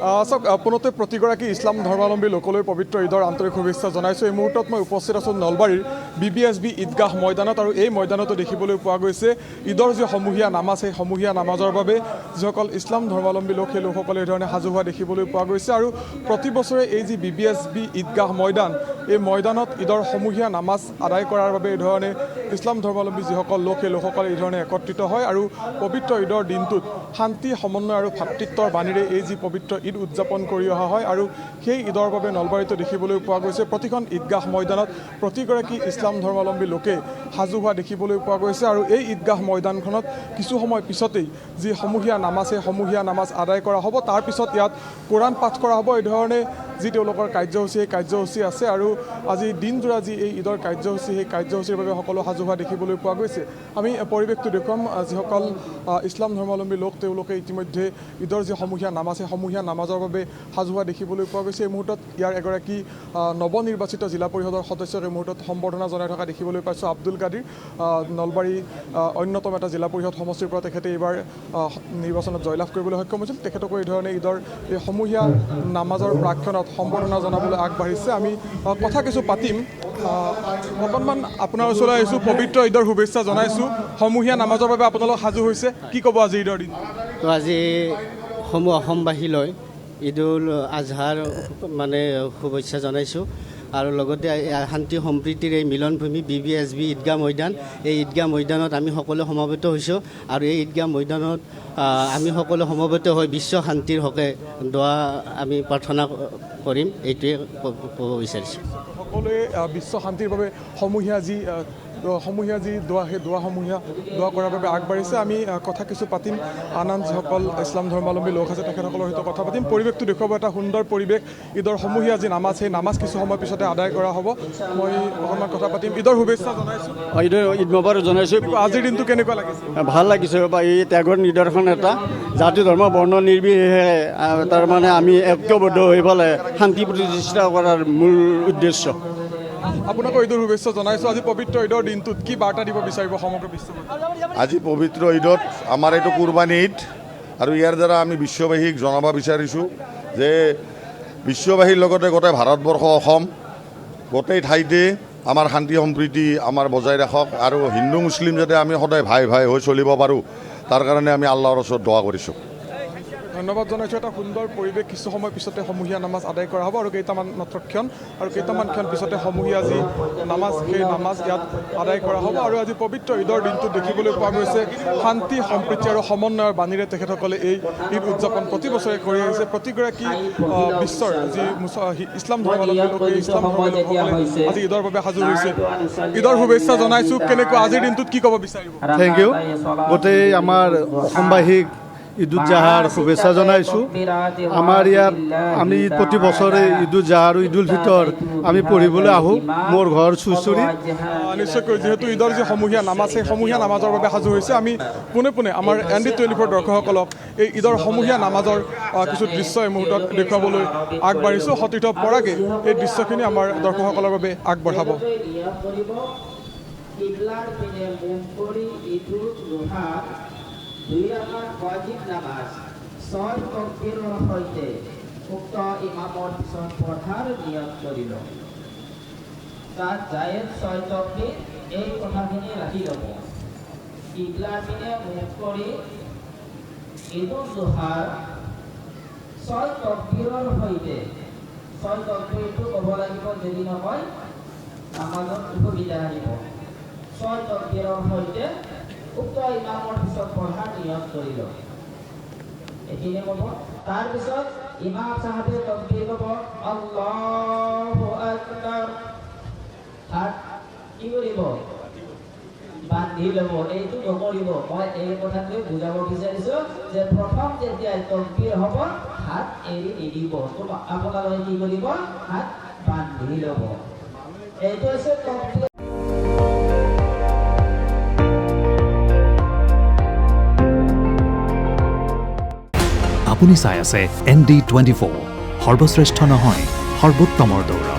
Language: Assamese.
চাওক পোনতে প্ৰতিগৰাকী ইছলাম ধৰ্মাৱলম্বী লোকলৈ পবিত্ৰ ঈদৰ আন্তৰিক শুভেচ্ছা জনাইছোঁ। এই মুহূৰ্তত মই উপস্থিত আছোঁ নলবাৰীৰ BBSB ঈদগাহ ময়দানত, আৰু এই ময়দানতো দেখিবলৈ পোৱা গৈছে ঈদৰ যি সমূহীয়া নামাজ, সেই সমূহীয়া নামাজৰ বাবে যিসকল ইছলাম ধৰ্মাৱলম্বী লোক, সেই লোকসকলে এই ধৰণে সাজু হোৱা দেখিবলৈ পোৱা গৈছে। আৰু প্ৰতি বছৰে এই যি BBSB ঈদগাহ ময়দান, এই ময়দানত ঈদৰ সমূহীয়া নামাজ আদায় কৰাৰ বাবে এই ধৰণে ইছলাম ধৰ্মাৱলম্বী যিসকল লোক, সেই লোকসকলে এই ধৰণে একত্ৰিত হয় আৰু পবিত্ৰ ঈদৰ দিনটোত শান্তি, সমন্বয় আৰু ভাতৃত্বৰ বাণীৰে এই যি পবিত্ৰ ঈদ উদযাপন কৰি অহা হয়। আৰু সেই ঈদৰ বাবে নলবাৰীতো দেখিবলৈ পোৱা গৈছে প্ৰতিখন ঈদগাহ ময়দানত প্ৰতিগৰাকী ইছলাম ধৰ্মাৱলম্বী লোকে সাজু হোৱা দেখিবলৈ পোৱা গৈছে। আৰু এই ঈদগাহ ময়দানখনত কিছু সময় পিছতেই যি সমূহীয়া নামাজ, সেই সমূহীয়া নামাজ আদায় কৰা হ'ব। তাৰপিছত ইয়াত কোৰাণ পাঠ কৰা হ'ব। এই ধৰণে যি তেওঁলোকৰ কাৰ্যসূচী, সেই কাৰ্যসূচী আছে। আৰু আজি দিনজোৰা যি এই ঈদৰ কাৰ্যসূচী, সেই কাৰ্যসূচীৰ বাবে সকলো সাজু হোৱা দেখিবলৈ পোৱা গৈছে। আমি পৰিৱেশটো দেখুৱাম। যিসকল ইছলাম ধৰ্মাৱলম্বী লোক, তেওঁলোকে ইতিমধ্যে ঈদৰ যি সমূহীয়া নামাজ, সেই সমূহীয়া নামাজৰ বাবে সাজু হোৱা দেখিবলৈ পোৱা গৈছে। এই মুহূৰ্তত ইয়াৰ এগৰাকী নৱনিৰ্বাচিত জিলা পৰিষদৰ সদস্যক এই মুহূৰ্তত সম্বৰ্ধনা জনাই থকা দেখিবলৈ পাইছোঁ। আব্দুল কাদিৰ, নলবাৰী অন্যতম এটা জিলা পৰিষদ সমষ্টিৰ পৰা তেখেতে এইবাৰ নিৰ্বাচনত জয়লাভ কৰিবলৈ সক্ষম হৈছিল। তেখেতকো এই ধৰণে ঈদৰ এই সমূহীয়া নামাজৰ প্ৰাক্ষণত সম্বৰ্ধনা জনাবলৈ আগবাঢ়িছে। আমি কথা কিছু পাতিম। অকণমান আপোনাৰ ওচৰলৈ আহিছোঁ, পবিত্ৰ ঈদৰ শুভেচ্ছা জনাইছোঁ। সমূহীয়া নামাজৰ বাবে আপোনালোক সাজু হৈছে, কি ক'ব আজি ঈদৰ দিন? তো আজি সমূহ অসমবাসীলৈ ঈদুল আজহাৰ শুভেচ্ছা জনাইছোঁ। আৰু লগতে শান্তি সম্প্ৰীতিৰ এই মিলনভূমি BBSB ঈদগাহ ময়দান, এই ঈদগাহ ময়দানত আমি সকলো সমবেত হৈছোঁ। আৰু এই ঈদগাহ ময়দানত আমি সকলো সমবেত হৈ বিশ্ব শান্তিৰ হকে দোৱা আমি প্ৰাৰ্থনা কৰিম, এইটোৱে ক'ব বিচাৰিছোঁ। সকলোৱে বিশ্ব শান্তিৰ বাবে সমূহীয়া যি দোৱা, সেই দোৱাসমূহীয়া দোৱা কৰাৰ বাবে আগবাঢ়িছে। আমি কথা কিছু পাতিম আন যিসকল ইছলাম ধৰ্মাৱলম্বী লোক আছে, তেখেতসকলৰ সৈতে কথা পাতিম। পৰিৱেশটো দেখুৱাব এটা সুন্দৰ পৰিৱেশ। ঈদৰ সমূহীয়া যি নামাজ, সেই নামাজ কিছু সময় পিছতে আদায় কৰা হ'ব। মই অকণমান কথা পাতিম। ঈদৰ শুভেচ্ছা জনাইছোঁ। ঈদ মোবাৰক জনাইছোঁ। আজিৰ দিনটো কেনেকুৱা লাগিছে? ভাল লাগিছে বা এই ত্যাগৰ নিদৰ্শন এটা। জাতি ধৰ্ম বৰ্ণ নিৰ্বিশেষে তাৰমানে আমি ঐক্যবদ্ধ হৈ পেলাই শান্তি প্ৰতিষ্ঠা কৰাৰ মূল উদ্দেশ্য। আপোনাকো ঈদৰ শুভেচ্ছা জনাইছোঁ। আজি পবিত্ৰ ঈদৰ দিনটোত কি বাৰ্তা দিব বিচাৰিব সমগ্ৰ বিশ্বত? আজি পবিত্ৰ ঈদত আমাৰ এইটো কুৰবানী ঈদ, আৰু ইয়াৰ দ্বাৰা আমি বিশ্ববাসীক জনাব বিচাৰিছোঁ যে বিশ্ববাসীৰ লগতে গোটেই ভাৰতবৰ্ষ, অসম গোটেই ঠাইতে আমাৰ শান্তি সম্প্ৰীতি আমাৰ বজাই ৰাখক, আৰু হিন্দু মুছলিম যাতে আমি সদায় ভাই ভাই হৈ চলিব পাৰোঁ, তাৰ কাৰণে আমি আল্লাহৰ ওচৰত দোৱা কৰিছোঁ। ধন্যবাদ জনাইছোঁ। এটা সুন্দৰ পৰিৱেশ। কিছু সময় পিছতে সমূহীয়া নামাজ আদায় কৰা হ'ব, আৰু কেইটামান ক্ষণ পিছতে সমূহীয়া যি নামাজ, সেই নামাজ ইয়াত আদায় কৰা হ'ব। আৰু আজি পবিত্ৰ ঈদৰ দিনটোত দেখিবলৈ পোৱা গৈছে শান্তি সম্প্ৰীতি আৰু সমন্বয়ৰ বাণীৰে তেখেতসকলে এই ঈদ উদযাপন প্ৰতি বছৰে কৰি আহিছে। প্ৰতিগৰাকী বিশ্বৰ যি ইছলাম ধৰ্মাৱলম্বী লোক, এই ইছলাম ধৰ্মাৱলম্বী লোকসকলে আজি ঈদৰ বাবে সাজু হৈছে। ঈদৰ শুভেচ্ছা জনাইছোঁ। কেনেকুৱা আজিৰ দিনটোত কি ক'ব বিচাৰিব? Thank you. গোটেই আমাৰ অসমবাসীক ঈদ উদ জাহাৰ শুভেচ্ছা জনাইছোঁ। আমাৰ ইয়াত আমি প্ৰতি বছৰে ঈদ উদ জাহাৰ আৰু ঈদ উল ফিতৰ আমি পঢ়িবলৈ আহোঁ। মোৰ ঘৰ চুচুৰি। নিশ্চয়কৈ যিহেতু ঈদৰ যি সমূহীয়া নামাজ, সেই সমূহীয়া নামাজৰ বাবে সাজু হৈছে। আমি পোনে পোনে আমাৰ ND24 দৰ্শকসকলক এই ঈদৰ সমূহীয়া নামাজৰ কিছু দৃশ্য এই মুহূৰ্তত দেখুৱাবলৈ আগবাঢ়িছোঁ। সতীৰ্থ পৰাগে এই দৃশ্যখিনি আমাৰ দৰ্শকসকলৰ বাবে আগবঢ়াব। দুই ৰাকাত ৱাজিব নামাজ 6 তাকবীৰৰ সৈতে উক্ত ইমামৰ পিছত পঢ়াৰ নিয়ম কৰিল। তাত জায়েদ 6 তাকবীৰ, এই কথাখিনি ৰাখি ল'ব। কিবলাৰ পিনে মুখ কৰি ঈদুল জোহাৰ 6 তাকবীৰৰ সৈতে, 6 তাকবীৰটো ক'ব লাগিব, যদি নহয় নামাজত অসুবিধা আহিব। 6 তাকবীৰৰ সৈতে উক্ত ইমামৰ পিছত পঢ়াৰ নিয়ম কৰিল। এইখিনি ক'ব। তাৰপিছত ইমাম চাহাবে তাকবীৰ ক'ব, আল্লাহু আকবাৰ। তাত কি কৰিব? বান্ধি ল'ব। এইটো নকৰিব। মই এই কথাটোৱে বুজাব বিচাৰিছোঁ যে প্ৰথম যেতিয়া তাকবীৰ হ'ব, হাত এৰি নিদিব। আপোনালোকে কি কৰিব? হাত বান্ধি ল'ব। এইটো হৈছে তাকবীৰ। আপুনি চাই আছে ND24, সৰ্বশ্ৰেষ্ঠ নহয়, সৰ্বোত্তমৰ দৌৰা।